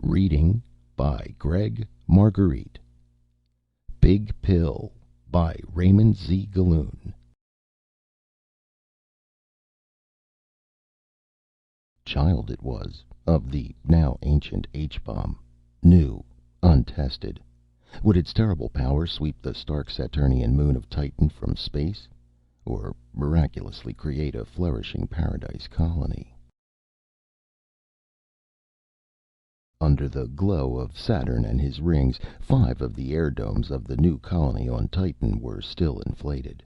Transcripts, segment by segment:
Reading by Greg Marguerite. Big Pill by Raymond Z. Gallun. Child it was, of the now ancient H-bomb. New, untested. Would its terrible power sweep the stark Saturnian moon of Titan from space? Or miraculously create a flourishing paradise colony? Under the glow of Saturn and his rings, 5 of the air domes of the new colony on Titan were still inflated.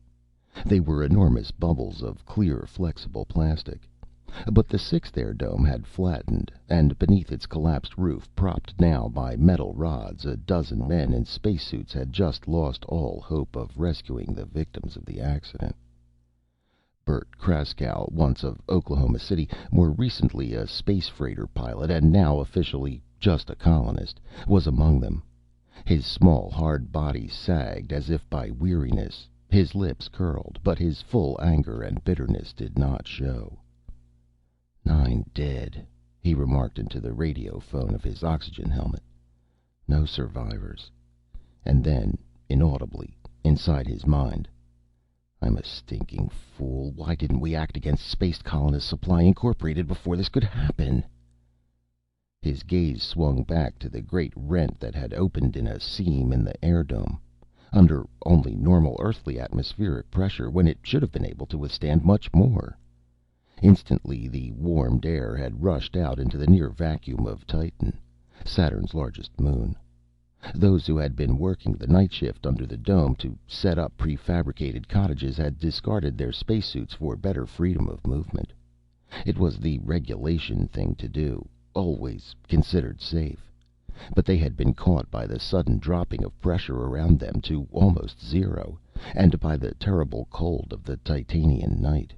They were enormous bubbles of clear, flexible plastic. But the 6th air dome had flattened, and beneath its collapsed roof, propped now by metal rods, a dozen men in spacesuits had just lost all hope of rescuing the victims of the accident. Bert Kraskow, once of Oklahoma City, more recently a space freighter pilot, and now officially just a colonist, was among them. His small, hard body sagged as if by weariness, his lips curled, but his full anger and bitterness did not show. 9 dead, he remarked into the radio phone of his oxygen helmet. No survivors. And then, inaudibly, inside his mind, I'm a stinking fool. Why didn't we act against Space Colonist Supply Incorporated before this could happen? His gaze swung back to the great rent that had opened in a seam in the air dome, under only normal earthly atmospheric pressure, when it should have been able to withstand much more. Instantly, the warmed air had rushed out into the near vacuum of Titan, Saturn's largest moon. Those who had been working the night shift under the dome to set up prefabricated cottages had discarded their spacesuits for better freedom of movement. It was the regulation thing to do, always considered safe. But they had been caught by the sudden dropping of pressure around them to almost zero, and by the terrible cold of the Titanian night.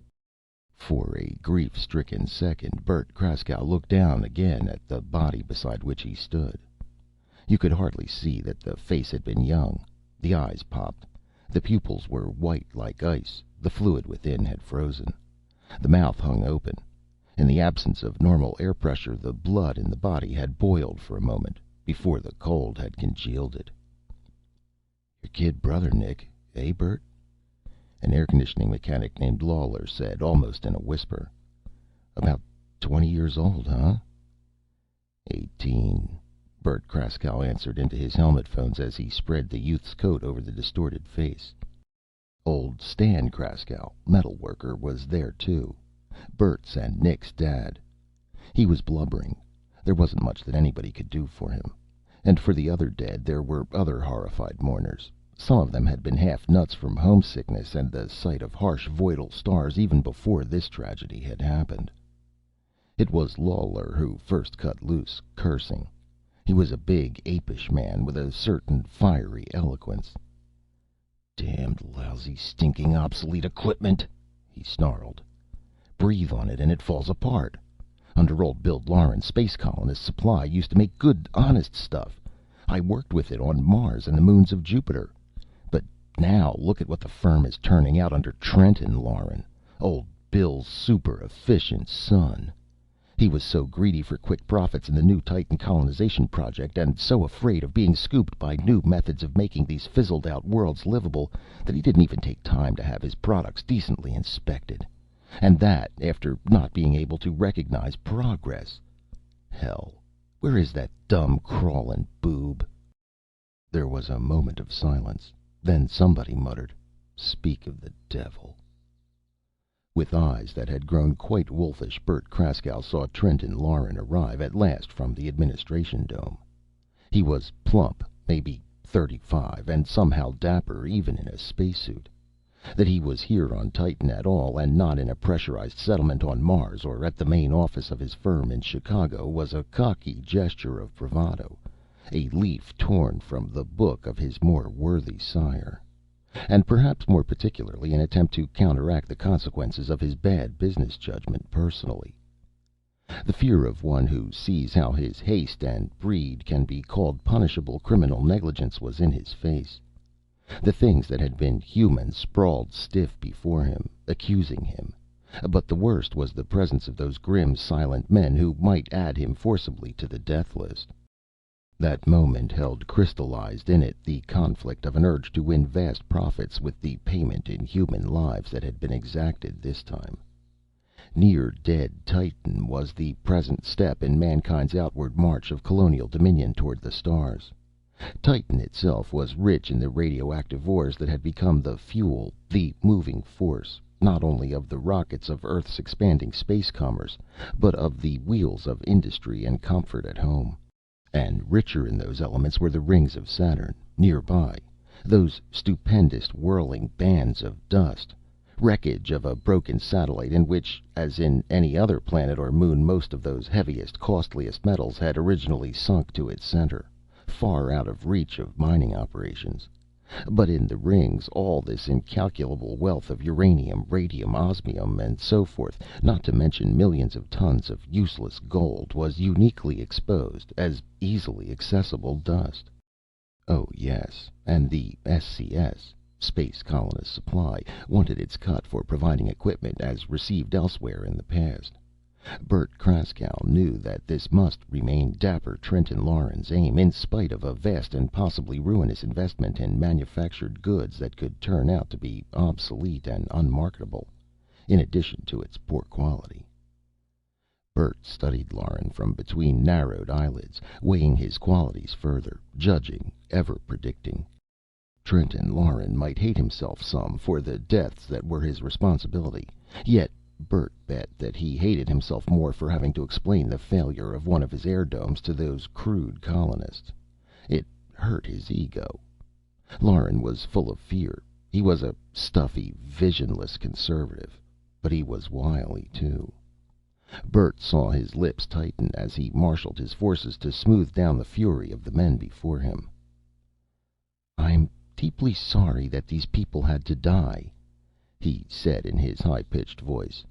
For a grief-stricken second, Bert Kraskow looked down again at the body beside which he stood. You could hardly see that the face had been young. The eyes popped. The pupils were white like ice. The fluid within had frozen. The mouth hung open. In the absence of normal air pressure, the blood in the body had boiled for a moment, before the cold had congealed it. Your kid brother, Nick, eh, Bert? An air-conditioning mechanic named Lawler said, almost in a whisper. About 20 years old, huh? 18. Bert Kraskow answered into his helmet phones as he spread the youth's coat over the distorted face. Old Stan Kraskow, metal worker, was there too. Bert's and Nick's dad. He was blubbering. There wasn't much that anybody could do for him. And for the other dead, there were other horrified mourners. Some of them had been half nuts from homesickness and the sight of harsh voidal stars even before this tragedy had happened. It was Lawler who first cut loose, cursing. He was a big, apish man with a certain fiery eloquence. Damned, lousy, stinking, obsolete equipment, he snarled. Breathe on it and it falls apart. Under old Bill Lauren, Space Colonist Supply used to make good, honest stuff. I worked with it on Mars and the moons of Jupiter. But now look at what the firm is turning out under Trenton Lauren, old Bill's super-efficient son. He was so greedy for quick profits in the new Titan colonization project, and so afraid of being scooped by new methods of making these fizzled-out worlds livable, that he didn't even take time to have his products decently inspected. And that after not being able to recognize progress. Hell, where is that dumb, crawling boob? There was a moment of silence. Then somebody muttered, "Speak of the devil." With eyes that had grown quite wolfish, Bert Kraskow saw Trenton Lauren arrive at last from the administration dome. He was plump, maybe 35, and somehow dapper even in a spacesuit. That he was here on Titan at all, and not in a pressurized settlement on Mars or at the main office of his firm in Chicago, was a cocky gesture of bravado, a leaf torn from the book of his more worthy sire. And perhaps more particularly an attempt to counteract the consequences of his bad business judgment personally. The fear of one who sees how his haste and breed can be called punishable criminal negligence was in his face. The things that had been human sprawled stiff before him, accusing him. But the worst was the presence of those grim, silent men who might add him forcibly to the death list. That moment held crystallized in it the conflict of an urge to win vast profits with the payment in human lives that had been exacted this time. Near dead Titan was the present step in mankind's outward march of colonial dominion toward the stars. Titan itself was rich in the radioactive ores that had become the fuel, the moving force, not only of the rockets of Earth's expanding space commerce, but of the wheels of industry and comfort at home. And richer in those elements were the rings of Saturn, nearby, those stupendous whirling bands of dust, wreckage of a broken satellite in which, as in any other planet or moon, most of those heaviest, costliest metals had originally sunk to its center, far out of reach of mining operations. But in the rings, all this incalculable wealth of uranium, radium, osmium, and so forth, not to mention millions of tons of useless gold, was uniquely exposed, as easily accessible dust. Oh, yes, and the SCS, Space Colonist Supply, wanted its cut for providing equipment as received elsewhere in the past. Bert Kraskow knew that this must remain dapper Trenton Lauren's aim, in spite of a vast and possibly ruinous investment in manufactured goods that could turn out to be obsolete and unmarketable, in addition to its poor quality. Bert studied Lauren from between narrowed eyelids, weighing his qualities further, judging, ever predicting. Trenton Lauren might hate himself some for the deaths that were his responsibility, yet Bert bet that he hated himself more for having to explain the failure of one of his airdomes to those crude colonists. It hurt his ego. Lauren was full of fear. He was a stuffy, visionless conservative. But he was wily, too. Bert saw his lips tighten as he marshaled his forces to smooth down the fury of the men before him. "I'm deeply sorry that these people had to die," he said in his high-pitched voice.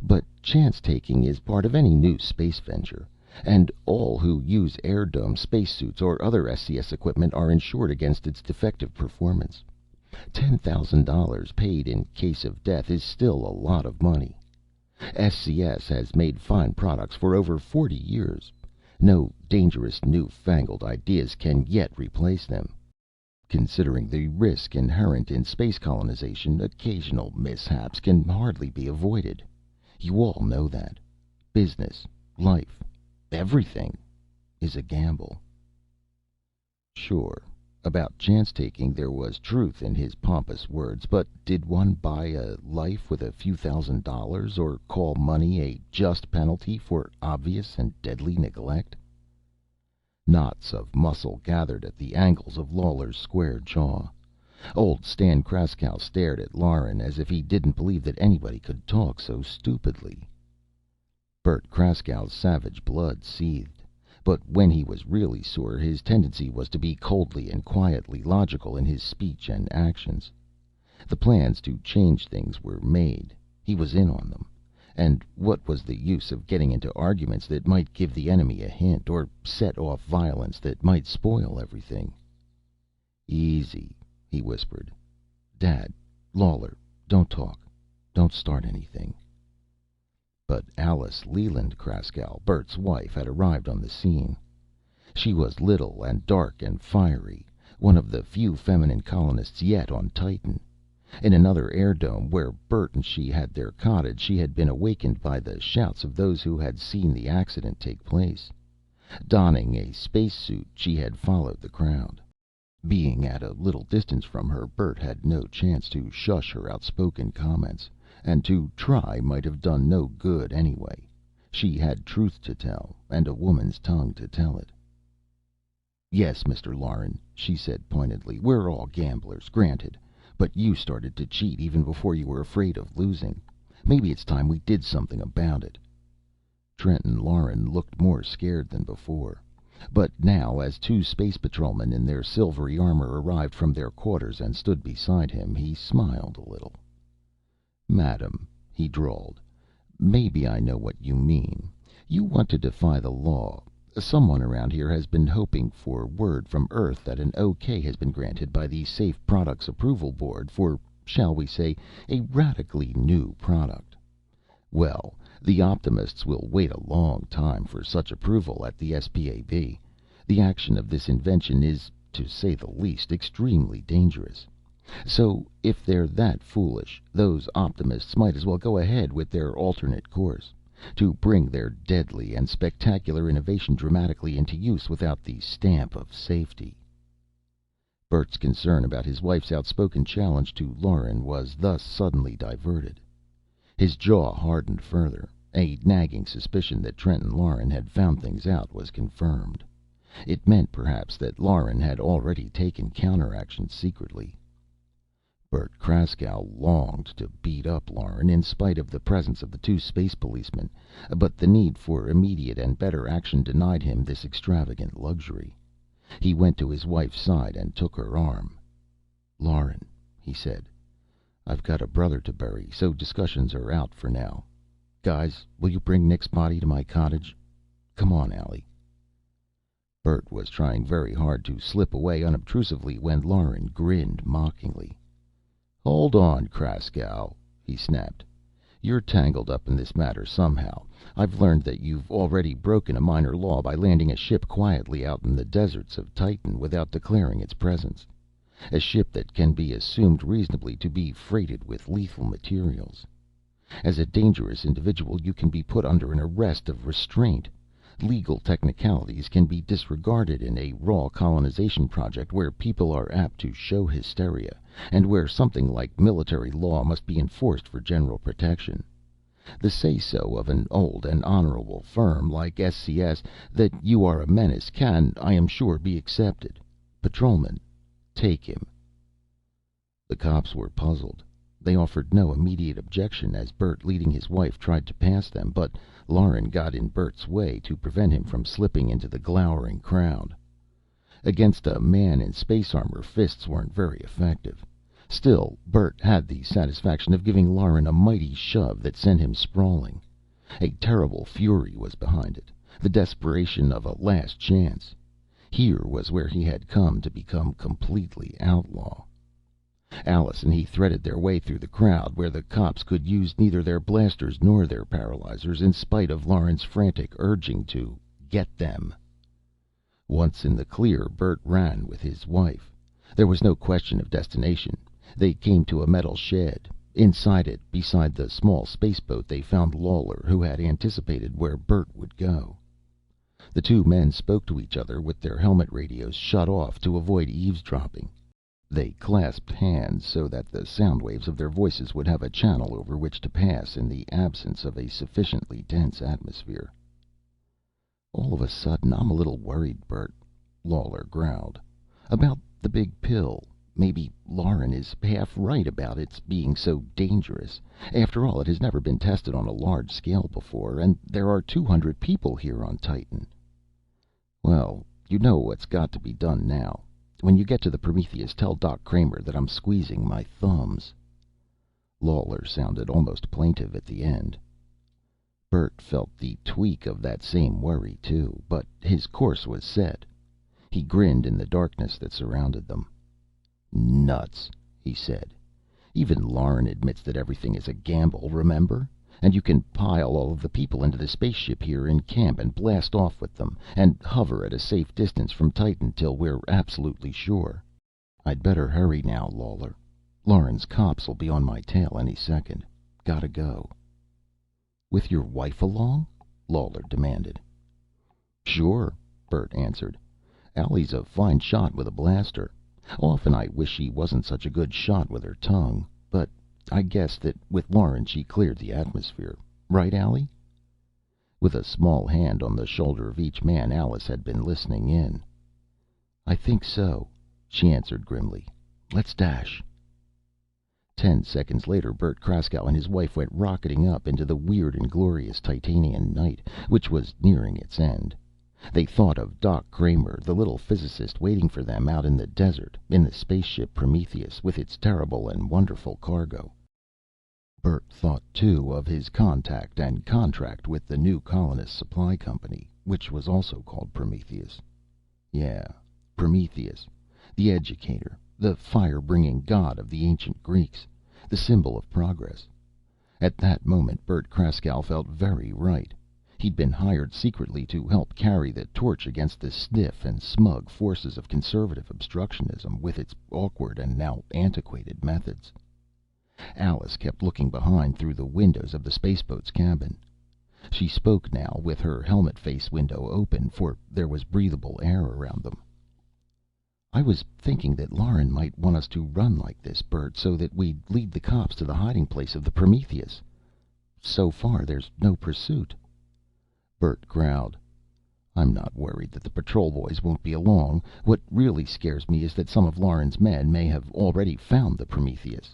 "But chance-taking is part of any new space venture, and all who use air-dome spacesuits or other SCS equipment are insured against its defective performance. $10,000 paid in case of death is still a lot of money. SCS has made fine products for over 40 years. No dangerous new-fangled ideas can yet replace them. Considering the risk inherent in space colonization, occasional mishaps can hardly be avoided. You all know that. Business, life, everything is a gamble." Sure, about chance-taking there was truth in his pompous words, but did one buy a life with a few $1,000s, or call money a just penalty for obvious and deadly neglect? Knots of muscle gathered at the angles of Lawler's square jaw. Old Stan Kraskow stared at Lauren as if he didn't believe that anybody could talk so stupidly. Bert Kraskow's savage blood seethed, but when he was really sore, his tendency was to be coldly and quietly logical in his speech and actions. The plans to change things were made. He was in on them. And what was the use of getting into arguments that might give the enemy a hint, or set off violence that might spoil everything? "Easy," he whispered. "Dad, Lawler, don't talk. Don't start anything." But Alice Leland Kraskow, Bert's wife, had arrived on the scene. She was little and dark and fiery, one of the few feminine colonists yet on Titan. In another airdome, where Bert and she had their cottage, she had been awakened by the shouts of those who had seen the accident take place. Donning a spacesuit, she had followed the crowd. Being at a little distance from her, Bert had no chance to shush her outspoken comments, and to try might have done no good anyway. She had truth to tell, and a woman's tongue to tell it. "Yes, Mr. Lauren," she said pointedly, "we're all gamblers, granted. But you started to cheat even before you were afraid of losing. Maybe it's time we did something about it." Trenton Lauren looked more scared than before. But now, as two space patrolmen in their silvery armor arrived from their quarters and stood beside him, he smiled a little. "Madam," he drawled, "maybe I know what you mean. You want to defy the law. Someone around here has been hoping for word from Earth that an okay has been granted by the Safe Products Approval Board for, shall we say, a radically new product. Well, the optimists will wait a long time for such approval at the SPAB. The action of this invention is, to say the least, extremely dangerous. So, if they're that foolish, those optimists might as well go ahead with their alternate course, to bring their deadly and spectacular innovation dramatically into use without the stamp of safety. Bert's concern about his wife's outspoken challenge to Lauren was thus suddenly diverted. His jaw hardened further. A nagging suspicion that Trent and Lauren had found things out was confirmed. It meant, perhaps, that Lauren had already taken counteraction secretly. Bert Kraskow longed to beat up Lauren, in spite of the presence of the two space policemen, but the need for immediate and better action denied him this extravagant luxury. He went to his wife's side and took her arm. "Lauren," he said, "I've got a brother to bury, so discussions are out for now. Guys, will you bring Nick's body to my cottage? Come on, Allie." Bert was trying very hard to slip away unobtrusively when Lauren grinned mockingly. "Hold on, Kraskow," he snapped. "You're tangled up in this matter somehow. I've learned that you've already broken a minor law by landing a ship quietly out in the deserts of Titan without declaring its presence. A ship that can be assumed reasonably to be freighted with lethal materials. As a dangerous individual, you can be put under an arrest of restraint. Legal technicalities can be disregarded in a raw colonization project where people are apt to show hysteria, and where something like military law must be enforced for general protection. The say-so of an old and honorable firm like SCS that you are a menace can, I am sure, be accepted. Patrolman, take him." The cops were puzzled. They offered no immediate objection as Bert, leading his wife, tried to pass them, but Lauren got in Bert's way to prevent him from slipping into the glowering crowd. Against a man in space armor, fists weren't very effective. Still, Bert had the satisfaction of giving Lauren a mighty shove that sent him sprawling. A terrible fury was behind it, the desperation of a last chance. Here was where he had come to become completely outlaw. Alice and he threaded their way through the crowd, where the cops could use neither their blasters nor their paralyzers, in spite of Lauren's frantic urging to get them. Once in the clear, Bert ran with his wife. There was no question of destination. They came to a metal shed. Inside it, beside the small spaceboat, they found Lawler, who had anticipated where Bert would go. The two men spoke to each other with their helmet radios shut off to avoid eavesdropping. They clasped hands so that the sound waves of their voices would have a channel over which to pass in the absence of a sufficiently dense atmosphere. "All of a sudden, I'm a little worried, Bert," Lawler growled. "About the big pill. Maybe Lauren is half right about its being so dangerous. After all, it has never been tested on a large scale before, and there are 200 people here on Titan." "Well, you know what's got to be done now. When you get to the Prometheus, tell Doc Kramer that I'm squeezing my thumbs." Lawler sounded almost plaintive at the end. Bert felt the tweak of that same worry, too, but his course was set. He grinned in the darkness that surrounded them. "Nuts," he said. "Even Lauren admits that everything is a gamble, remember? And you can pile all of the people into the spaceship here in camp and blast off with them, and hover at a safe distance from Titan till we're absolutely sure. I'd better hurry now, Lawler. Lauren's cops'll be on my tail any second. Gotta go." "With your wife along?" Lawler demanded. "Sure," Bert answered. "Allie's a fine shot with a blaster. Often I wish she wasn't such a good shot with her tongue. But I guess that with Lauren she cleared the atmosphere. Right, Allie?" With a small hand on the shoulder of each man, Alice had been listening in. "I think so," she answered grimly. "Let's dash." 10 seconds later, Bert Kraskow and his wife went rocketing up into the weird and glorious Titanian night, which was nearing its end. They thought of Doc Kramer, the little physicist, waiting for them out in the desert, in the spaceship Prometheus, with its terrible and wonderful cargo. Bert thought, too, of his contact and contract with the New Colonist Supply Company, which was also called Prometheus. Yeah, Prometheus, the educator, the fire-bringing god of the ancient Greeks, the symbol of progress. At that moment, Bert Kraskow felt very right. He'd been hired secretly to help carry the torch against the stiff and smug forces of conservative obstructionism, with its awkward and now antiquated methods. Alice kept looking behind through the windows of the spaceboat's cabin. She spoke now with her helmet face window open, for there was breathable air around them. "I was thinking that Lauren might want us to run like this, Bert, so that we'd lead the cops to the hiding place of the Prometheus. So far, there's no pursuit." Bert growled. "I'm not worried that the patrol boys won't be along. What really scares me is that some of Lauren's men may have already found the Prometheus.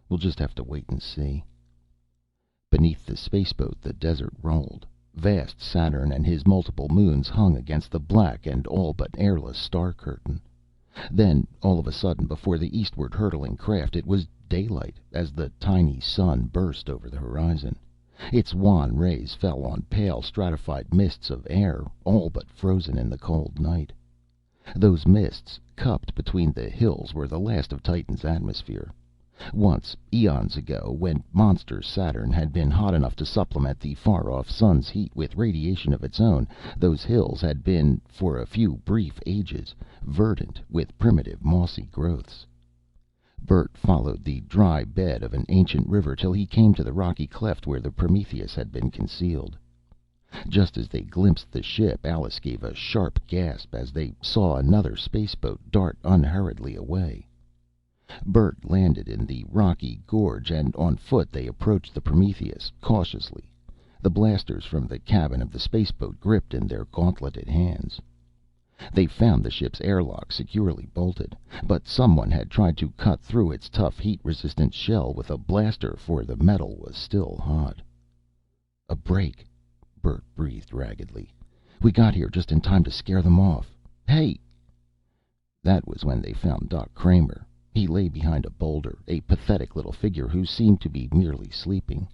We'll just have to wait and see." Beneath the spaceboat, the desert rolled. Vast Saturn and his multiple moons hung against the black and all but airless star curtain. Then, all of a sudden, before the eastward hurtling craft, it was daylight, as the tiny sun burst over the horizon. Its wan rays fell on pale, stratified mists of air, all but frozen in the cold night. Those mists, cupped between the hills, were the last of Titan's atmosphere. Once, eons ago, when monster Saturn had been hot enough to supplement the far-off sun's heat with radiation of its own, those hills had been, for a few brief ages, verdant with primitive mossy growths. Bert followed the dry bed of an ancient river till he came to the rocky cleft where the Prometheus had been concealed. Just as they glimpsed the ship, Alice gave a sharp gasp as they saw another spaceboat dart unhurriedly away. Bert landed in the rocky gorge, and on foot they approached the Prometheus, cautiously, the blasters from the cabin of the spaceboat gripped in their gauntleted hands. They found the ship's airlock securely bolted, but someone had tried to cut through its tough, heat-resistant shell with a blaster, for the metal was still hot. "A break," Bert breathed raggedly. "We got here just in time to scare them off. Hey!" That was when they found Doc Kramer. He lay behind a boulder, a pathetic little figure who seemed to be merely sleeping.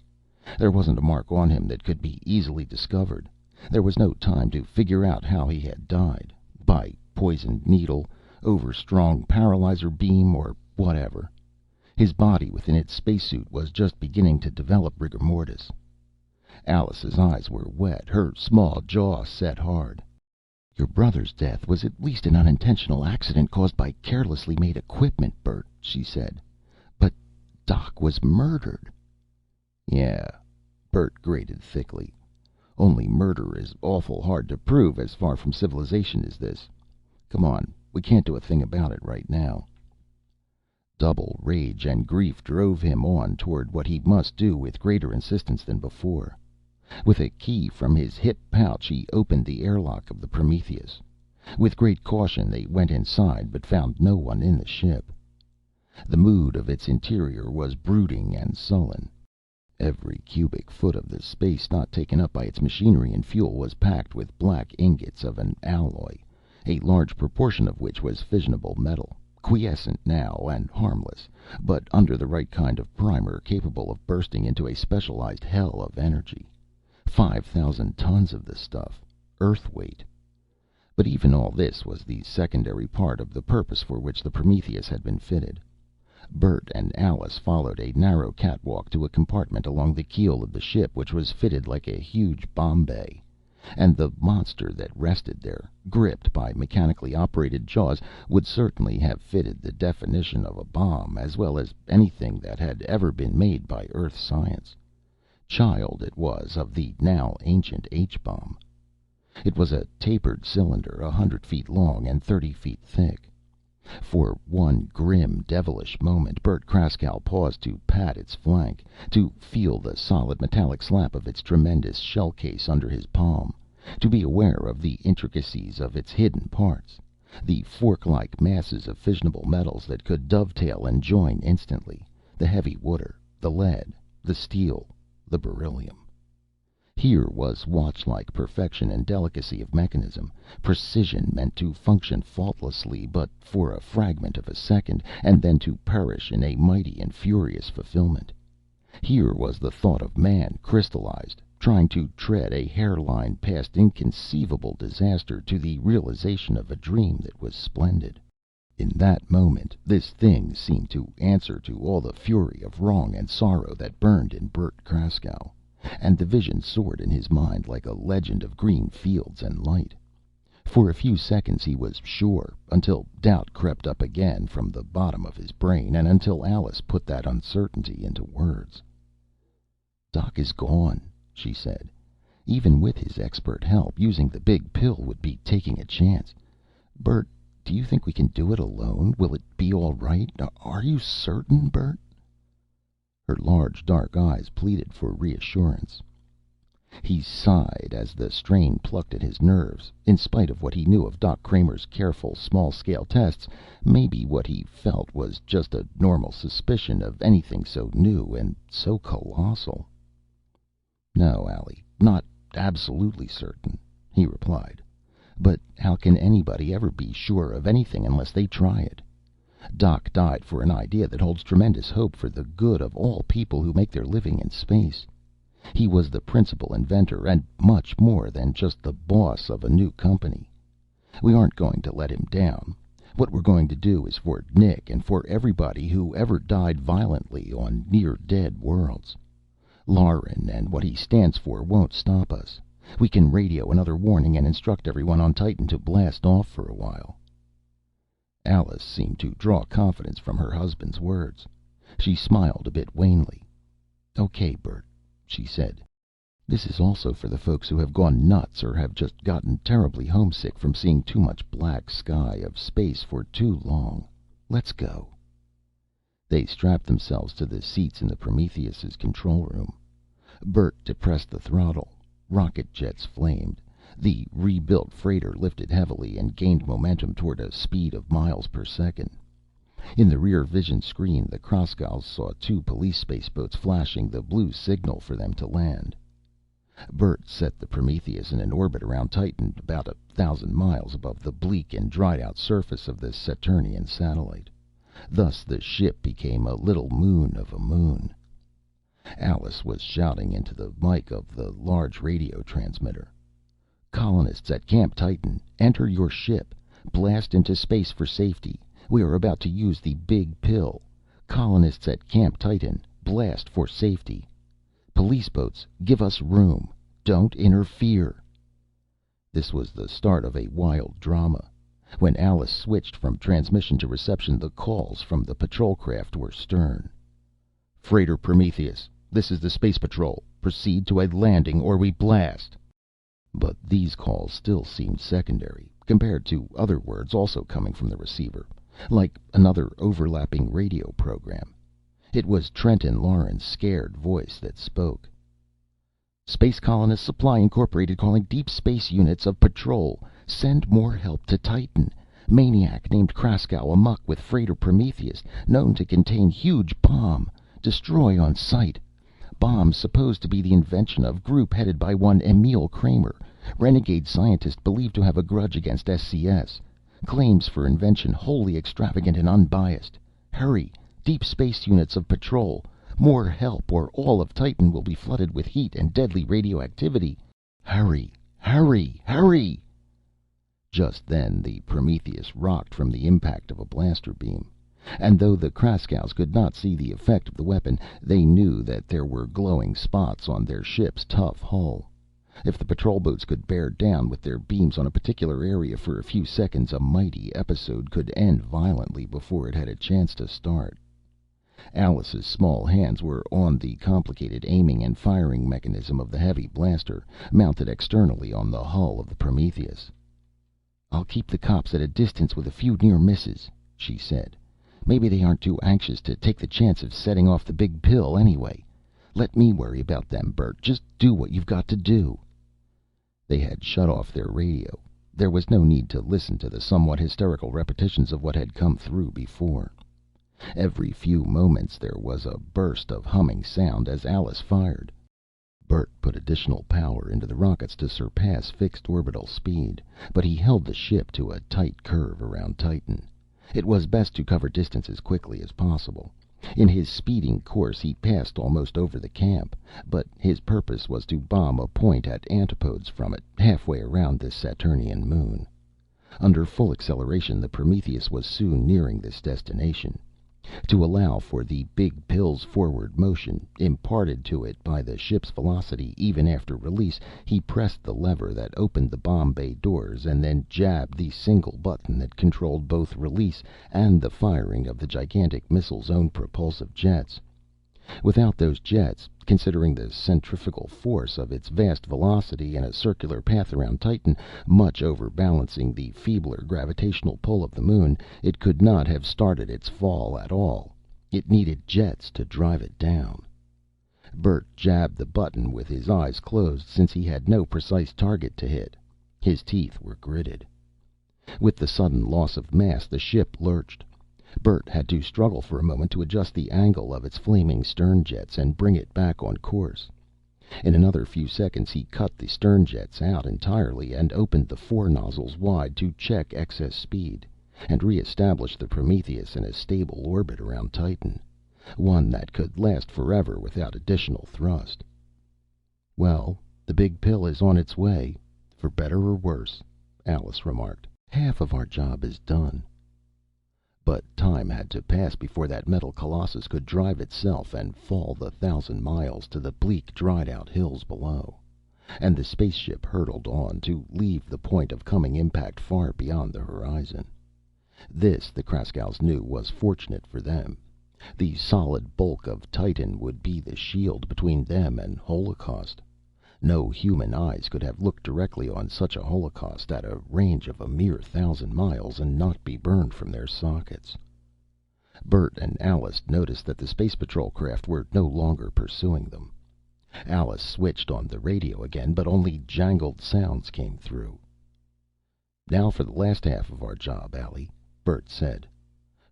There wasn't a mark on him that could be easily discovered. There was no time to figure out how he had died. By poisoned needle, overstrong paralyzer beam, or whatever. His body within its spacesuit was just beginning to develop rigor mortis. Alice's eyes were wet, her small jaw set hard. "Your brother's death was at least an unintentional accident caused by carelessly made equipment, Bert," she said. "But Doc was murdered." "Yeah," Bert grated thickly. "Only murder is awful hard to prove as far from civilization as this. Come on, we can't do a thing about it right now." Double rage and grief drove him on toward what he must do with greater insistence than before. With a key from his hip pouch, he opened the airlock of the Prometheus. With great caution, they went inside, but found no one in the ship. The mood of its interior was brooding and sullen. Every cubic foot of the space not taken up by its machinery and fuel was packed with black ingots of an alloy, a large proportion of which was fissionable metal, quiescent now and harmless, but under the right kind of primer capable of bursting into a specialized hell of energy. 5,000 tons of the stuff, Earth weight. But even all this was the secondary part of the purpose for which the Prometheus had been fitted. Bert and Alice followed a narrow catwalk to a compartment along the keel of the ship which was fitted like a huge bomb bay. And the monster that rested there, gripped by mechanically operated jaws, would certainly have fitted the definition of a bomb, as well as anything that had ever been made by Earth science. Child it was of the now ancient H-bomb. It was a tapered cylinder 100 feet long and 30 feet thick. For one grim, devilish moment, Bert Kraskow paused to pat its flank, to feel the solid metallic slap of its tremendous shell case under his palm, to be aware of the intricacies of its hidden parts, the fork-like masses of fissionable metals that could dovetail and join instantly, the heavy water, the lead, the steel, the beryllium. Here was watch-like perfection and delicacy of mechanism, precision meant to function faultlessly but for a fragment of a second, and then to perish in a mighty and furious fulfillment. Here was the thought of man crystallized, trying to tread a hairline past inconceivable disaster to the realization of a dream that was splendid. In that moment, this thing seemed to answer to all the fury of wrong and sorrow that burned in Bert Kraskow. And the vision soared in his mind like a legend of green fields and light. For a few seconds he was sure, until doubt crept up again from the bottom of his brain, and until Alice put that uncertainty into words. "Doc is gone," she said. "Even with his expert help, using the big pill would be taking a chance. Bert, do you think we can do it alone? Will it be all right? Are you certain, Bert?" Her large dark eyes pleaded for reassurance. He sighed as the strain plucked at his nerves. In spite of what he knew of Doc Kramer's careful, small-scale tests, maybe what he felt was just a normal suspicion of anything so new and so colossal. "No, Allie, not absolutely certain," he replied. "But how can anybody ever be sure of anything unless they try it? Doc died for an idea that holds tremendous hope for the good of all people who make their living in space. He was the principal inventor, and much more than just the boss of a new company. We aren't going to let him down. What we're going to do is for Nick and for everybody who ever died violently on near-dead worlds. Lauren and what he stands for won't stop us. We can radio another warning and instruct everyone on Titan to blast off for a while." Alice seemed to draw confidence from her husband's words. She smiled a bit wanly. "Okay, Bert," she said. "This is also for the folks who have gone nuts or have just gotten terribly homesick from seeing too much black sky of space for too long. Let's go." They strapped themselves to the seats in the Prometheus's control room. Bert depressed the throttle. Rocket jets flamed. The rebuilt freighter lifted heavily and gained momentum toward a speed of miles per second. In the rear vision screen, the Kraskows saw two police spaceboats flashing the blue signal for them to land. Bert set the Prometheus in an orbit around Titan, about 1,000 miles above the bleak and dried out surface of the Saturnian satellite. Thus the ship became a little moon of a moon. Alice was shouting into the mike of the large radio transmitter. "Colonists at Camp Titan, enter your ship. Blast into space for safety. We are about to use the big pill. Colonists at Camp Titan, blast for safety. Police boats, give us room. Don't interfere." This was the start of a wild drama. When Alice switched from transmission to reception, the calls from the patrol craft were stern. "Freighter Prometheus, this is the Space Patrol. Proceed to a landing or we blast." But these calls still seemed secondary, compared to other words also coming from the receiver, like another overlapping radio program. It was Trenton Lauren's scared voice that spoke. "Space Colonist Supply Incorporated calling deep space units of patrol. Send more help to Titan. Maniac named Kraskow amuck with freighter Prometheus, known to contain huge bomb. Destroy on sight. Bomb supposed to be the invention of group headed by one Emil Kramer, renegade scientist believed to have a grudge against SCS. Claims for invention wholly extravagant and unbiased. Hurry, deep space units of patrol. More help or all of Titan will be flooded with heat and deadly radioactivity. Hurry, hurry, hurry." Just then the Prometheus rocked from the impact of a blaster beam. And though the Kraskows could not see the effect of the weapon, they knew that there were glowing spots on their ship's tough hull. If the patrol boats could bear down with their beams on a particular area for a few seconds, a mighty episode could end violently before it had a chance to start. Alice's small hands were on the complicated aiming and firing mechanism of the heavy blaster, mounted externally on the hull of the Prometheus. "I'll keep the cops at a distance with a few near misses," she said. "Maybe they aren't too anxious to take the chance of setting off the big pill anyway. Let me worry about them, Bert. Just do what you've got to do." They had shut off their radio. There was no need to listen to the somewhat hysterical repetitions of what had come through before. Every few moments there was a burst of humming sound as Alice fired. Bert put additional power into the rockets to surpass fixed orbital speed, but he held the ship to a tight curve around Titan. It was best to cover distance as quickly as possible. In his speeding course he passed almost over the camp, but his purpose was to bomb a point at antipodes from it, halfway around this Saturnian moon. Under full acceleration the Prometheus was soon nearing this destination. To allow for the Big Pill's forward motion, imparted to it by the ship's velocity even after release, he pressed the lever that opened the bomb bay doors and then jabbed the single button that controlled both release and the firing of the gigantic missile's own propulsive jets. Without those jets, considering the centrifugal force of its vast velocity in a circular path around Titan, much overbalancing the feebler gravitational pull of the moon, it could not have started its fall at all. It needed jets to drive it down. Bert jabbed the button with his eyes closed, since he had no precise target to hit. His teeth were gritted. With the sudden loss of mass, the ship lurched. Bert had to struggle for a moment to adjust the angle of its flaming stern jets and bring it back on course. In another few seconds he cut the stern jets out entirely and opened the fore nozzles wide to check excess speed, and re-establish the Prometheus in a stable orbit around Titan, one that could last forever without additional thrust. "Well, the Big Pill is on its way, for better or worse," Alice remarked. "Half of our job is done." But time had to pass before that metal colossus could drive itself and fall the 1,000 miles to the bleak, dried-out hills below, and the spaceship hurtled on to leave the point of coming impact far beyond the horizon. This, the Kraskows knew, was fortunate for them. The solid bulk of Titan would be the shield between them and holocaust. No human eyes could have looked directly on such a holocaust at a range of a mere 1,000 miles and not be burned from their sockets. Bert and Alice noticed that the Space Patrol craft were no longer pursuing them. Alice switched on the radio again, but only jangled sounds came through. "Now for the last half of our job, Allie," Bert said.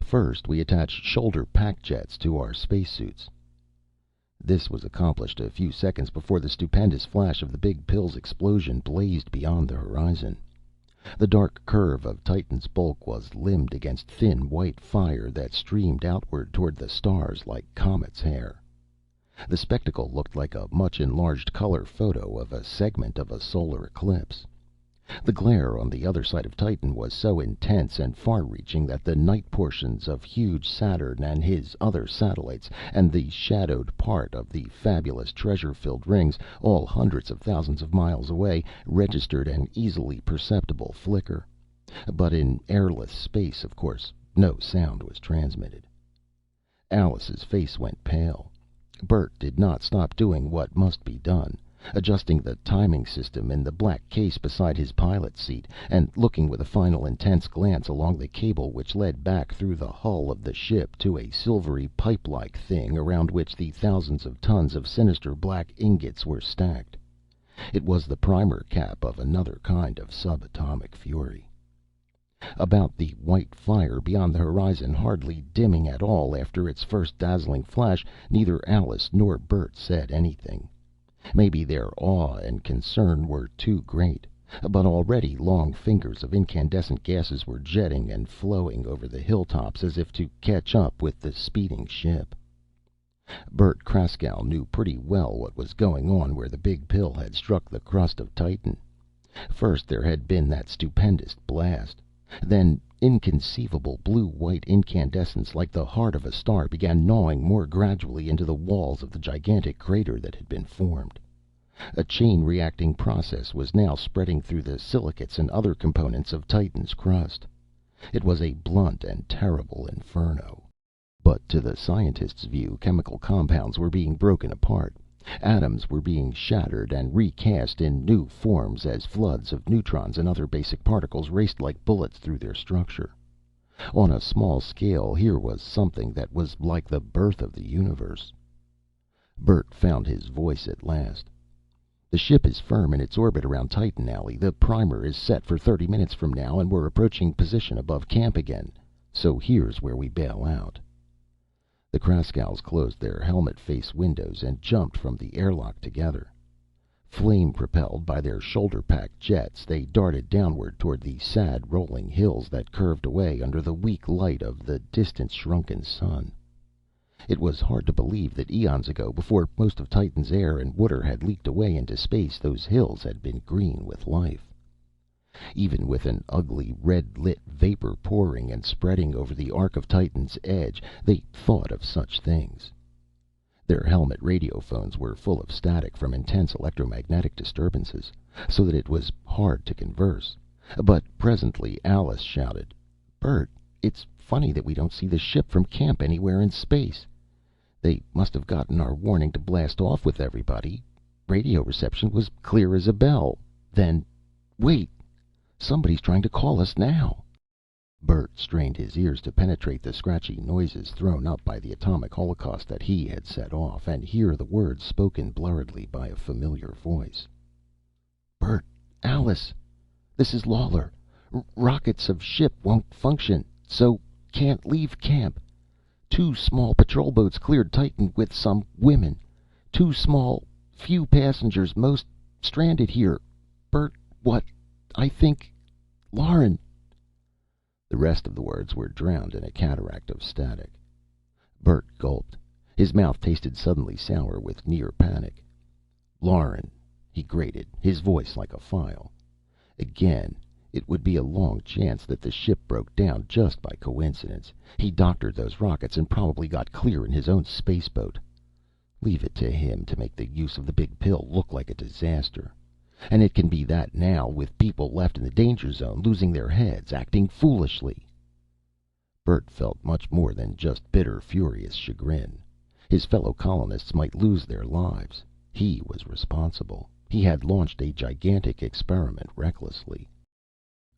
"First, we attach shoulder pack jets to our spacesuits." This was accomplished a few seconds before the stupendous flash of the Big Pill's explosion blazed beyond the horizon. The dark curve of Titan's bulk was limned against thin white fire that streamed outward toward the stars like comet's hair. The spectacle looked like a much enlarged color photo of a segment of a solar eclipse. The glare on the other side of Titan was so intense and far-reaching that the night portions of huge Saturn and his other satellites, and the shadowed part of the fabulous treasure-filled rings, all hundreds of thousands of miles away, registered an easily perceptible flicker. But in airless space, of course, no sound was transmitted. Alice's face went pale. Bert did not stop doing what must be done, adjusting the timing system in the black case beside his pilot's seat, and looking with a final intense glance along the cable which led back through the hull of the ship to a silvery pipe-like thing around which the thousands of tons of sinister black ingots were stacked. It was the primer cap of another kind of subatomic fury. About the white fire beyond the horizon, hardly dimming at all after its first dazzling flash, neither Alice nor Bert said anything. Maybe their awe and concern were too great, but already long fingers of incandescent gases were jetting and flowing over the hilltops as if to catch up with the speeding ship. Bert Kraskow knew pretty well what was going on where the Big Pill had struck the crust of Titan. First there had been that stupendous blast. Then inconceivable blue-white incandescence, like the heart of a star, began gnawing more gradually into the walls of the gigantic crater that had been formed. A chain-reacting process was now spreading through the silicates and other components of Titan's crust. It was a blunt and terrible inferno. But to the scientists' view, chemical compounds were being broken apart. Atoms were being shattered and recast in new forms as floods of neutrons and other basic particles raced like bullets through their structure. On a small scale, here was something that was like the birth of the universe. Bert found his voice at last. "The ship is firm in its orbit around Titan, Allie. The primer is set for 30 minutes from now, and we're approaching position above camp again. So here's where we bail out." The Kraskows closed their helmet face windows and jumped from the airlock together. Flame propelled by their shoulder-packed jets, they darted downward toward the sad rolling hills that curved away under the weak light of the distance-shrunken sun. It was hard to believe that eons ago, before most of Titan's air and water had leaked away into space, those hills had been green with life. Even with an ugly, red-lit vapor pouring and spreading over the arc of Titan's edge, they thought of such things. Their helmet radiophones were full of static from intense electromagnetic disturbances, so that it was hard to converse. But presently Alice shouted, "Bert, it's funny that we don't see the ship from camp anywhere in space. They must have gotten our warning to blast off with everybody. Radio reception was clear as a bell. Then wait! Somebody's trying to call us now." Bert strained his ears to penetrate the scratchy noises thrown up by the atomic holocaust that he had set off, and hear the words spoken blurredly by a familiar voice. "Bert, Alice, this is Lawler. Rockets of ship won't function, so can't leave camp. 2 small patrol boats cleared Titan with some women. 2 small, few passengers, most stranded here. Bert, what? I think... Lauren..." The rest of the words were drowned in a cataract of static. Bert gulped. His mouth tasted suddenly sour with near panic. "Lauren," he grated, his voice like a file. Again, it would be a long chance that the ship broke down just by coincidence. He doctored those rockets and probably got clear in his own spaceboat. Leave it to him to make the use of the big pill look like a disaster. And it can be that now, with people left in the danger zone, losing their heads, acting foolishly. Bert felt much more than just bitter, furious chagrin. His fellow colonists might lose their lives. He was responsible. He had launched a gigantic experiment recklessly.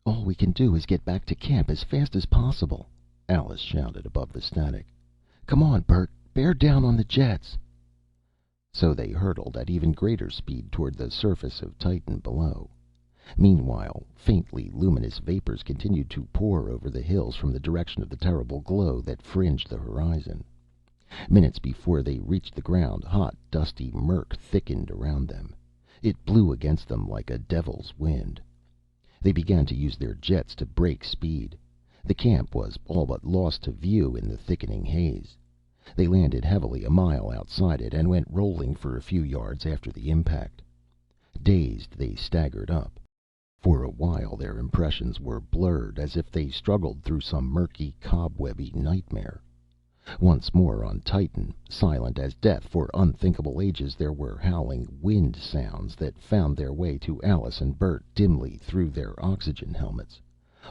"All we can do is get back to camp as fast as possible," Alice shouted above the static. "Come on, Bert, bear down on the jets." So they hurtled at even greater speed toward the surface of Titan below. Meanwhile, faintly luminous vapors continued to pour over the hills from the direction of the terrible glow that fringed the horizon. Minutes before they reached the ground, hot, dusty murk thickened around them. It blew against them like a devil's wind. They began to use their jets to break speed. The camp was all but lost to view in the thickening haze. They landed heavily a mile outside it and went rolling for a few yards after the impact. Dazed, they staggered up. For a while their impressions were blurred, as if they struggled through some murky, cobwebby nightmare. Once more on Titan, silent as death for unthinkable ages, there were howling wind sounds that found their way to Alice and Bert dimly through their oxygen helmets.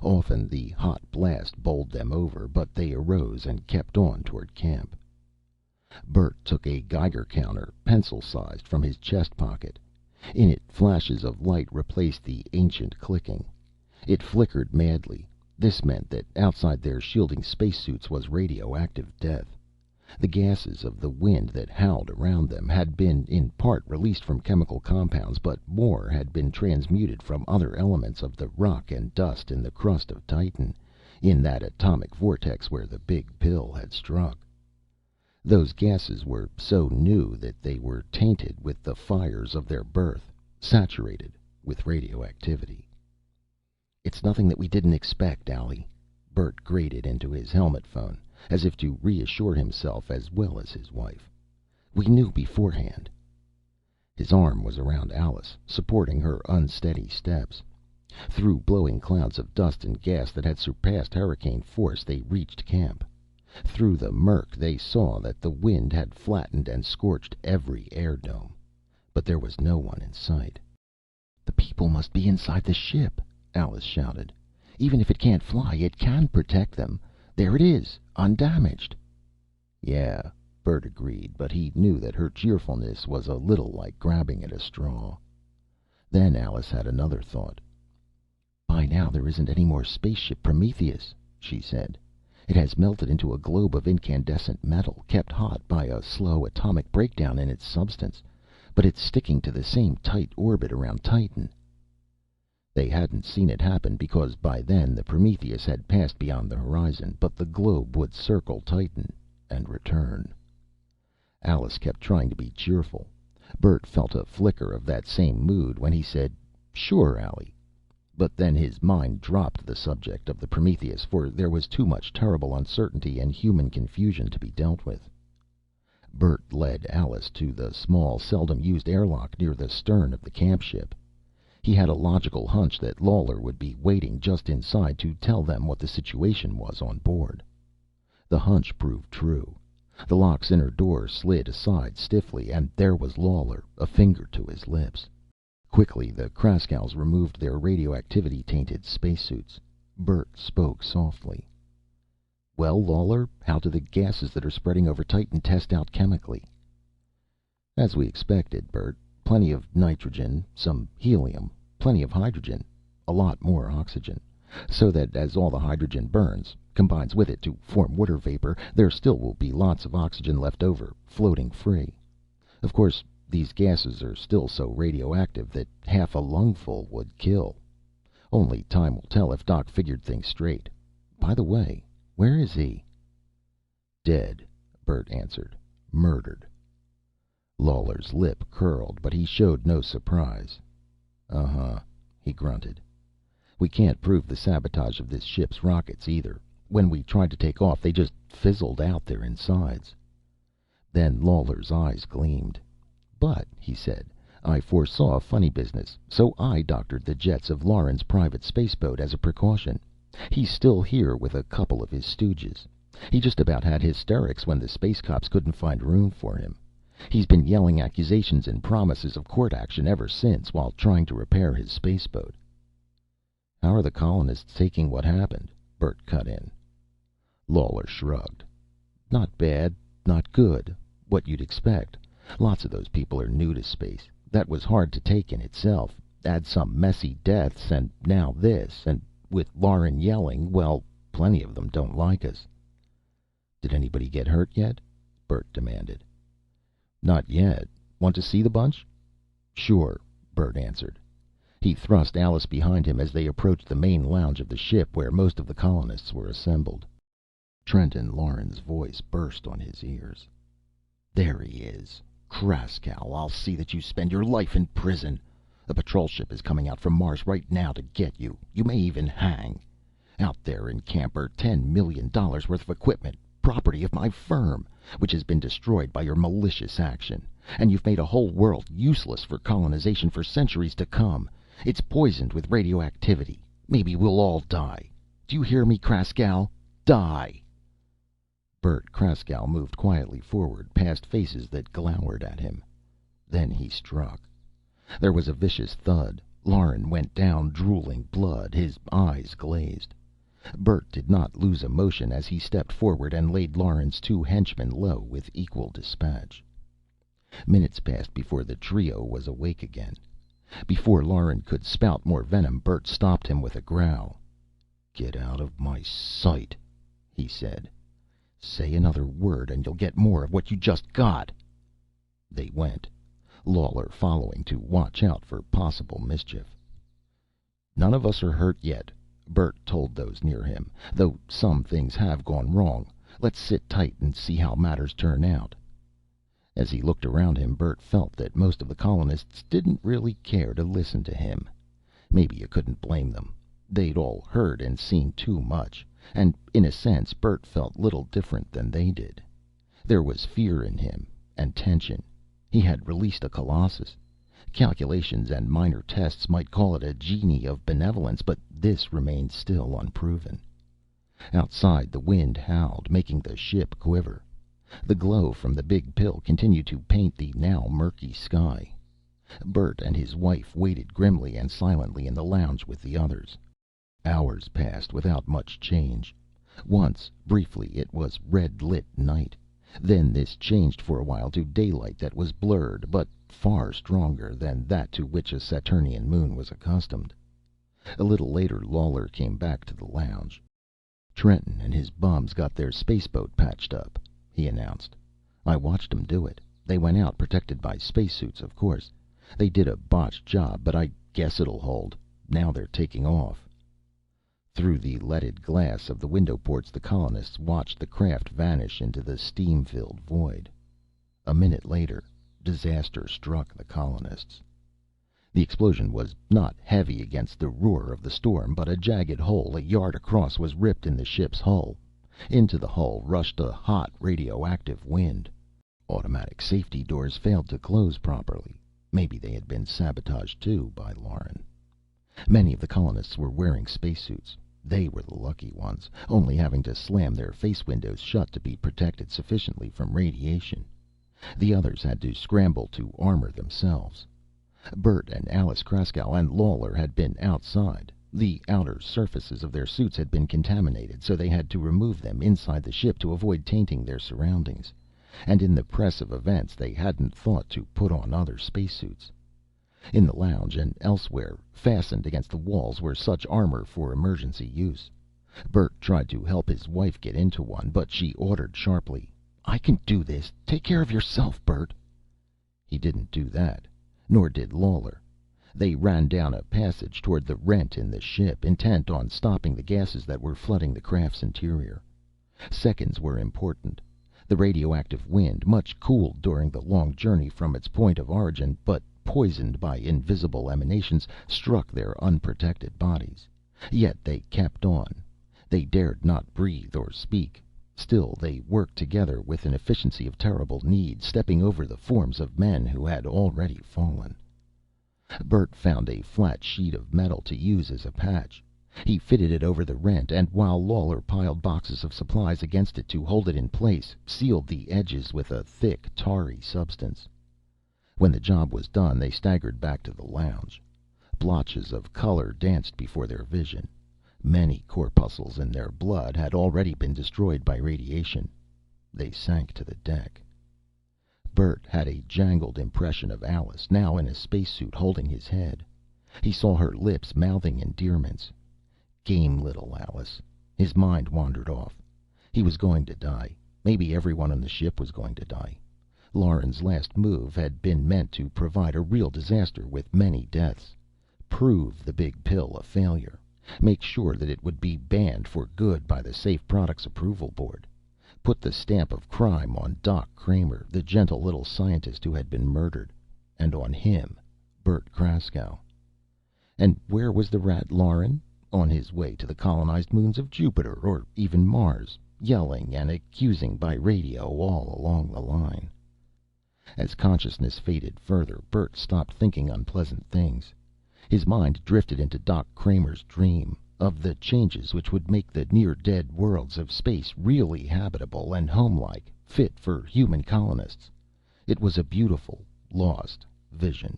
Often the hot blast bowled them over, but they arose and kept on toward camp. Bert took a Geiger counter, pencil-sized, from his chest pocket. In it, flashes of light replaced the ancient clicking. It flickered madly. This meant that outside their shielding spacesuits was radioactive death. The gases of the wind that howled around them had been in part released from chemical compounds, but more had been transmuted from other elements of the rock and dust in the crust of Titan, in that atomic vortex where the big pill had struck. Those gases were so new that they were tainted with the fires of their birth, saturated with radioactivity. "It's nothing that we didn't expect, Allie," Bert grated into his helmet phone, as if to reassure himself as well as his wife. "We knew beforehand." His arm was around Alice, supporting her unsteady steps. Through blowing clouds of dust and gas that had surpassed hurricane force, they reached camp. Through the murk they saw that the wind had flattened and scorched every air dome. But there was no one in sight. "The people must be inside the ship," Alice shouted. "Even if it can't fly, it can protect them. There it is, undamaged." "Yeah," Bert agreed, but he knew that her cheerfulness was a little like grabbing at a straw. Then Alice had another thought. "By now there isn't any more spaceship Prometheus," she said. "It has melted into a globe of incandescent metal, kept hot by a slow atomic breakdown in its substance. But it's sticking to the same tight orbit around Titan." They hadn't seen it happen because by then the Prometheus had passed beyond the horizon, but the globe would circle Titan and return. Alice kept trying to be cheerful. Bert felt a flicker of that same mood when he said, "Sure, Allie." But then his mind dropped the subject of the Prometheus, for there was too much terrible uncertainty and human confusion to be dealt with. Bert led Alice to the small, seldom used airlock near the stern of the camp ship. He had a logical hunch that Lawler would be waiting just inside to tell them what the situation was on board. The hunch proved true. The lock's inner door slid aside stiffly, and there was Lawler, a finger to his lips. Quickly, the Kraskows removed their radioactivity-tainted spacesuits. Bert spoke softly. "Well, Lawler, how do the gases that are spreading over Titan test out chemically?" "As we expected, Bert. Plenty of nitrogen, some helium, plenty of hydrogen, a lot more oxygen. So that as all the hydrogen burns, combines with it to form water vapor, there still will be lots of oxygen left over, floating free. Of course, these gases are still so radioactive that half a lungful would kill. Only time will tell if Doc figured things straight. By the way, where is he?" "Dead," Bert answered. "Murdered." Lawler's lip curled, but he showed no surprise. "Uh-huh," he grunted. "We can't prove the sabotage of this ship's rockets, either. When we tried to take off, they just fizzled out their insides." Then Lawler's eyes gleamed. "But," he said, "I foresaw funny business, so I doctored the jets of Lauren's private spaceboat as a precaution. He's still here with a couple of his stooges. He just about had hysterics when the space cops couldn't find room for him. He's been yelling accusations and promises of court action ever since, while trying to repair his spaceboat." "How are the colonists taking what happened?" Bert cut in. Lawler shrugged. "Not bad, not good. What you'd expect. Lots of those people are new to space. That was hard to take in itself. Add some messy deaths, and now this, and with Lauren yelling, well, plenty of them don't like us." "Did anybody get hurt yet?" Bert demanded. "Not yet. Want to see the bunch?" "Sure," Bert answered. He thrust Alice behind him as they approached the main lounge of the ship, where most of the colonists were assembled. Trenton Lauren's voice burst on his ears. "There he is. Kraskow, I'll see that you spend your life in prison. A patrol ship is coming out from Mars right now to get you. You may even hang. Out there in camp are $10 million worth of equipment, property of my firm, which has been destroyed by your malicious action. And you've made a whole world useless for colonization for centuries to come. It's poisoned with radioactivity. Maybe we'll all die. Do you hear me, Kraskow? Die!" Bert Kraskow moved quietly forward, past faces that glowered at him. Then he struck. There was a vicious thud. Lauren went down, drooling blood, his eyes glazed. Bert did not lose a motion as he stepped forward and laid Lauren's two henchmen low with equal dispatch. Minutes passed before the trio was awake again. Before Lauren could spout more venom, Bert stopped him with a growl. "Get out of my sight," he said. "Say another word and you'll get more of what you just got." They went, Lawler following to watch out for possible mischief. "None of us are hurt yet," Bert told those near him, "though some things have gone wrong. Let's sit tight and see how matters turn out." As he looked around him, Bert felt that most of the colonists didn't really care to listen to him. Maybe you couldn't blame them. They'd all heard and seen too much, and in a sense Bert felt little different than they did. There was fear in him, and tension. He had released a colossus. Calculations and minor tests might call it a genie of benevolence, but this remained still unproven. Outside, the wind howled, making the ship quiver. The glow from the big pill continued to paint the now murky sky. Bert and his wife waited grimly and silently in the lounge with the others. Hours passed without much change. Once, briefly, it was red-lit night. Then this changed for a while to daylight that was blurred, but far stronger than that to which a Saturnian moon was accustomed. A little later, Lawler came back to the lounge. "Trenton and his bums got their spaceboat patched up," he announced. "I watched 'em do it. They went out protected by spacesuits, of course. They did a botched job, but I guess it'll hold. Now they're taking off." Through the leaded glass of the window ports, the colonists watched the craft vanish into the steam-filled void. A minute later, disaster struck the colonists. The explosion was not heavy against the roar of the storm, but a jagged hole a yard across was ripped in the ship's hull. Into the hull rushed a hot, radioactive wind. Automatic safety doors failed to close properly. Maybe they had been sabotaged too by Lauren. Many of the colonists were wearing spacesuits. They were the lucky ones, only having to slam their face windows shut to be protected sufficiently from radiation. The others had to scramble to armor themselves. Bert and Alice Kraskow and Lawler had been outside. The outer surfaces of their suits had been contaminated, so they had to remove them inside the ship to avoid tainting their surroundings. And in the press of events, they hadn't thought to put on other spacesuits. In the lounge and elsewhere, fastened against the walls, were such armor for emergency use. Bert tried to help his wife get into one, but she ordered sharply, "I can do this. Take care of yourself, Bert." He didn't do that. Nor did Lawler. They ran down a passage toward the rent in the ship, intent on stopping the gases that were flooding the craft's interior. Seconds were important. The radioactive wind, much cooled during the long journey from its point of origin, but poisoned by invisible emanations, struck their unprotected bodies. Yet they kept on. They dared not breathe or speak. Still they worked together with an efficiency of terrible need, stepping over the forms of men who had already fallen. Bert found a flat sheet of metal to use as a patch. He fitted it over the rent, and while Lawler piled boxes of supplies against it to hold it in place, sealed the edges with a thick, tarry substance. When the job was done, they staggered back to the lounge. Blotches of color danced before their vision. Many corpuscles in their blood had already been destroyed by radiation. They sank to the deck. Bert had a jangled impression of Alice, now in a spacesuit, holding his head. He saw her lips mouthing endearments. Game little Alice. His mind wandered off. He was going to die. Maybe everyone on the ship was going to die. Lauren's last move had been meant to provide a real disaster with many deaths. Prove the big pill a failure. Make sure that it would be banned for good by the Safe Products Approval Board. Put the stamp of crime on Doc Kramer, the gentle little scientist who had been murdered. And on him, Bert Kraskow. And where was the rat Lauren? On his way to the colonized moons of Jupiter, or even Mars, yelling and accusing by radio all along the line. As consciousness faded further, Bert stopped thinking unpleasant things. His mind drifted into Doc Kramer's dream of the changes which would make the near-dead worlds of space really habitable and homelike, fit for human colonists. It was a beautiful, lost vision.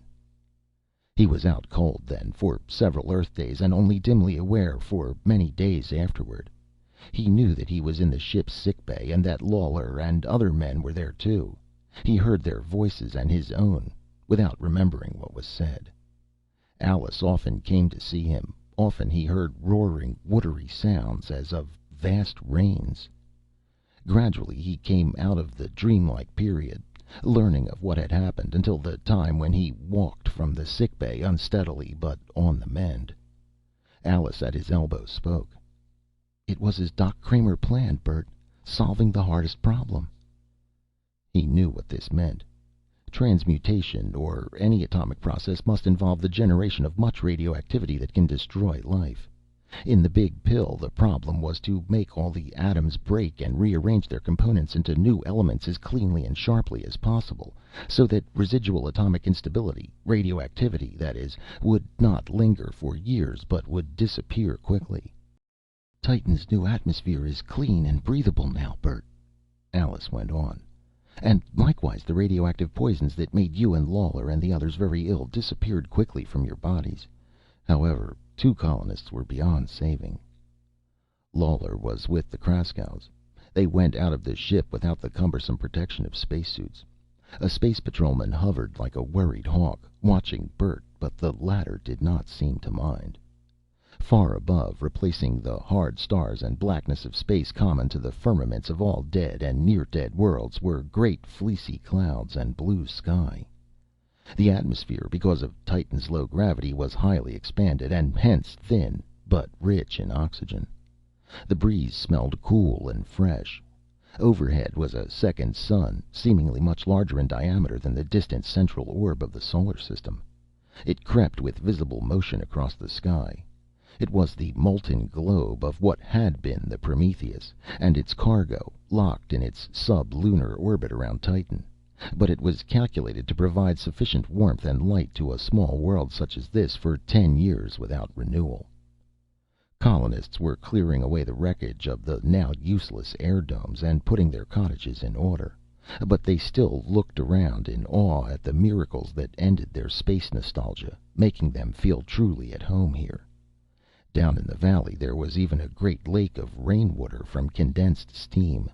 He was out cold, then, for several Earth days, and only dimly aware for many days afterward. He knew that he was in the ship's sickbay, and that Lawler and other men were there, too. He heard their voices and his own, without remembering what was said. Alice often came to see him. Often he heard roaring, watery sounds as of vast rains. Gradually he came out of the dreamlike period, learning of what had happened, until the time when he walked from the sickbay, unsteadily but on the mend. Alice at his elbow spoke. "It was as Doc Kramer planned, Bert. Solving the hardest problem." He knew what this meant. Transmutation, or any atomic process, must involve the generation of much radioactivity that can destroy life. In the big pill, the problem was to make all the atoms break and rearrange their components into new elements as cleanly and sharply as possible, so that residual atomic instability, radioactivity, that is, would not linger for years, but would disappear quickly. "Titan's new atmosphere is clean and breathable now, Bert," Alice went on. "And likewise the radioactive poisons that made you and Lawler and the others very ill disappeared quickly from your bodies. However, 2 colonists were beyond saving." Lawler was with the Kraskows. They went out of the ship without the cumbersome protection of spacesuits. A space patrolman hovered like a worried hawk, watching Bert, but the latter did not seem to mind. Far above, replacing the hard stars and blackness of space common to the firmaments of all dead and near-dead worlds, were great fleecy clouds and blue sky. The atmosphere, because of Titan's low gravity, was highly expanded, and hence thin, but rich in oxygen. The breeze smelled cool and fresh. Overhead was a second sun, seemingly much larger in diameter than the distant central orb of the solar system. It crept with visible motion across the sky. It was the molten globe of what had been the Prometheus, and its cargo, locked in its sub-lunar orbit around Titan. but it was calculated to provide sufficient warmth and light to a small world such as this for 10 years without renewal. Colonists were clearing away the wreckage of the now useless air domes and putting their cottages in order, but they still looked around in awe at the miracles that ended their space nostalgia, making them feel truly at home here. Down in the valley there was even a great lake of rainwater from condensed steam,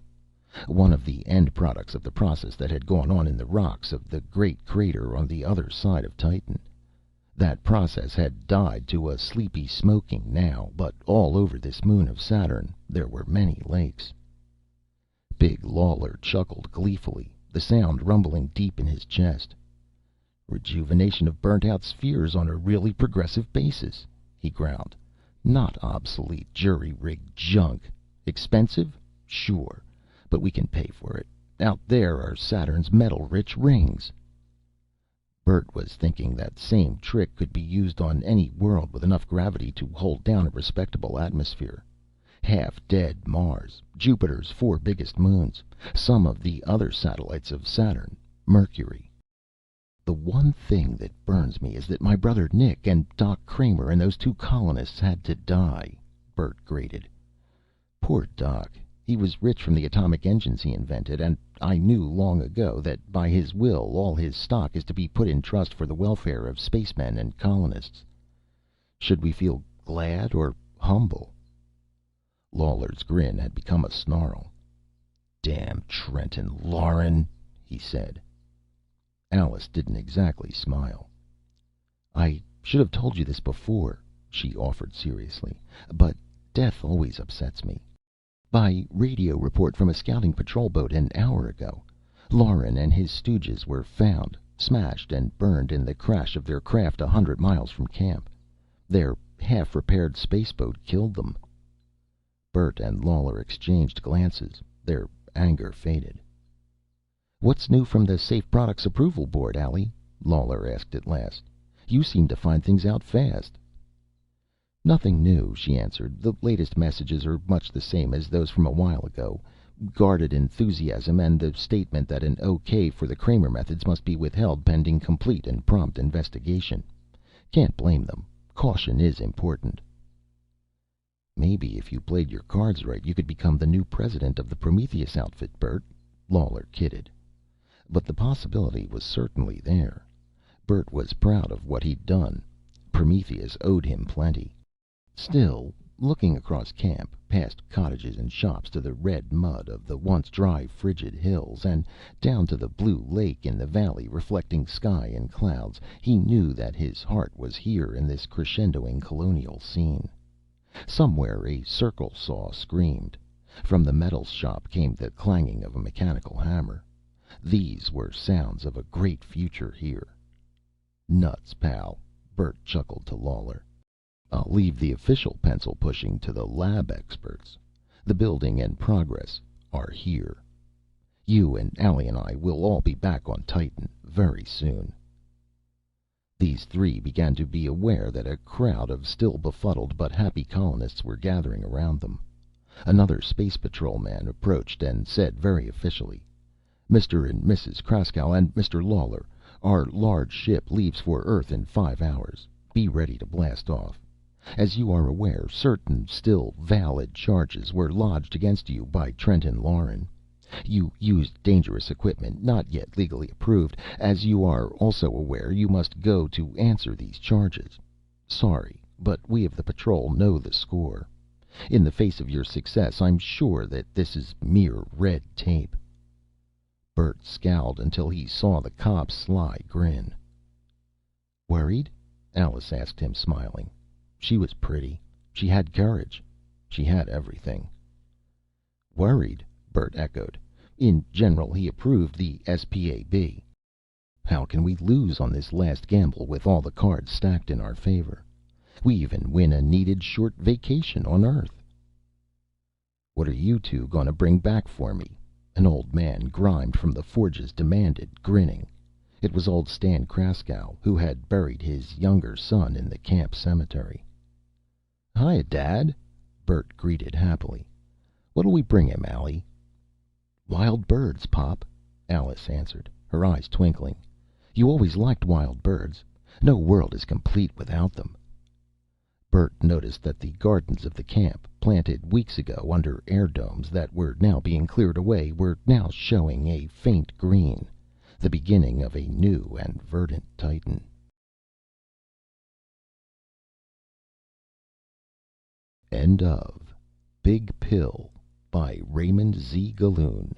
one of the end products of the process that had gone on in the rocks of the great crater on the other side of Titan. That process had died to a sleepy smoking now, but all over this moon of Saturn there were many lakes. Big Lawler chuckled gleefully, the sound rumbling deep in his chest. "Rejuvenation of burnt out spheres on a really progressive basis," he growled. "Not obsolete jury-rigged junk. Expensive? Sure. But we can pay for it. Out there are Saturn's metal-rich rings." Bert was thinking that same trick could be used on any world with enough gravity to hold down a respectable atmosphere. Half-dead Mars, Jupiter's 4 biggest moons, some of the other satellites of Saturn, Mercury. "The one thing that burns me is that my brother Nick and Doc Kramer and those 2 colonists had to die," Bert grated. "Poor Doc. He was rich from the atomic engines he invented, and I knew long ago that by his will all his stock is to be put in trust for the welfare of spacemen and colonists. Should we feel glad or humble?" Lawler's grin had become a snarl. "Damn Trenton Lauren," he said. Alice didn't exactly smile. "I should have told you this before," she offered seriously, "but death always upsets me. By radio report from a scouting patrol boat an hour ago, Lauren and his stooges were found, smashed and burned in the crash of their craft 100 miles from camp. Their half-repaired spaceboat killed them." Bert and Lawler exchanged glances. Their anger faded. "What's new from the Safe Products Approval Board, Allie?" Lawler asked at last. "You seem to find things out fast." "Nothing new," she answered. "The latest messages are much the same as those from a while ago. Guarded enthusiasm and the statement that an OK for the Kramer methods must be withheld pending complete and prompt investigation. Can't blame them. Caution is important." "Maybe if you played your cards right, you could become the new president of the Prometheus outfit, Bert," Lawler kidded. But the possibility was certainly there. Bert was proud of what he'd done. Prometheus owed him plenty. Still, looking across camp, past cottages and shops, to the red mud of the once dry, frigid hills, and down to the blue lake in the valley reflecting sky and clouds, he knew that his heart was here in this crescendoing colonial scene. Somewhere a circle saw screamed. From the metals shop came the clanging of a mechanical hammer. These were sounds of a great future here. "Nuts, pal," Bert chuckled to Lawler. "I'll leave the official pencil pushing to the lab experts. The building and progress are here. You and Allie and I will all be back on Titan very soon." These 3 began to be aware that a crowd of still befuddled but happy colonists were gathering around them. Another Space Patrol man approached and said very officially, "Mr. and Mrs. Kraskow and Mr. Lawler, our large ship leaves for Earth in 5 hours. Be ready to blast off. As you are aware, certain still valid charges were lodged against you by Trenton Lauren. You used dangerous equipment not yet legally approved. As you are also aware, you must go to answer these charges. Sorry, but we of the Patrol know the score. In the face of your success, I'm sure that this is mere red tape." Bert scowled until he saw the cop's sly grin. "Worried?" Alice asked him, smiling. She was pretty. She had courage. She had everything. "Worried?" Bert echoed. In general, he approved the SPAB. "How can we lose on this last gamble with all the cards stacked in our favor? We even win a needed short vacation on Earth." "What are you 2 going to bring back for me?" an old man grimed from the forges demanded, grinning. It was old Stan Kraskow, who had buried his younger son in the camp cemetery. "Hiya, Dad," Bert greeted happily. "What'll we bring him, Allie?" "Wild birds, Pop," Alice answered. her eyes twinkling. "You always liked wild birds. No world is complete without them." Bert noticed that the gardens of the camp, planted weeks ago under airdomes that were now being cleared away, were now showing a faint green, the beginning of a new and verdant Titan. End of Big Pill by Raymond Z. Gallun